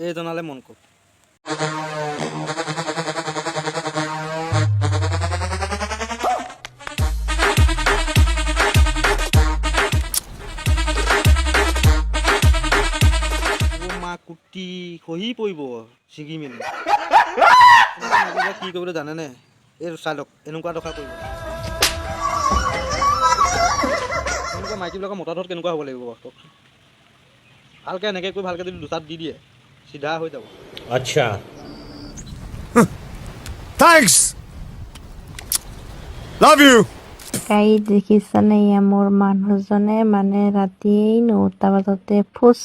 এই জনালে মন কৰো। মা কুটি খহি পৰিব ছিগি মেলি কি কৰিবলৈ জানেনে? এই চাই লওক এনেকুৱা দখা কৰিব। এনেকুৱা মাইকীবিলাকৰ মতাটোত কেনেকুৱা হ'ব লাগিব কওকচোন। ভালকৈ এনেকৈ কৰি ভালকৈ যদি দুচাত দি দিয়ে চিধা হৈ যাব। আচ্ছা থ্যাঙ্কস লাভ ইউ। গাই দেখিছানে মোৰ মানুহজনে মানে ৰাতি 9টা বজাতে ফুচ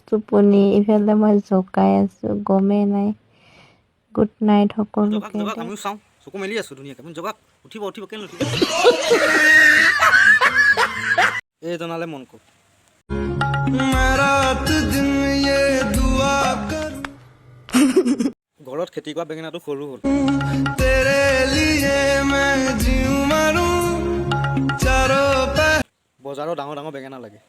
টোপনি ইফালে মই জোকাই আছো গমেই নাই। গুড নাইট সকলোকে। আমিও চাওঁ চকু মেলি আছো ধুনীয়াকৈ আপুনি জগাক উঠিব উঠিব কেলে নুঠিব। এই জনালে মন কৰো। ঘৰত খেতি কৰা বেঙেনাটো সৰু হ'ল। বজাৰৰ ডাঙৰ ডাঙৰ বেঙেনা লাগে।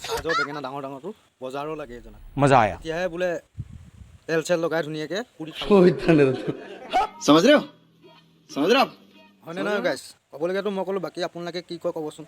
চাৰ্জৰ বেঙেনা ডাঙৰ ডাঙৰটো বজাৰো লাগে এজনা। মজা আয়া। এতিয়াহে বোলে তেল চেল লগাই ধুনীয়াকৈ পুৰি समझ रहे हो হয়নে নহয় গাইছ? ক'বলগীয়াতো মই ক'লোঁ, বাকী আপোনালোকে কি কয় ক'বচোন।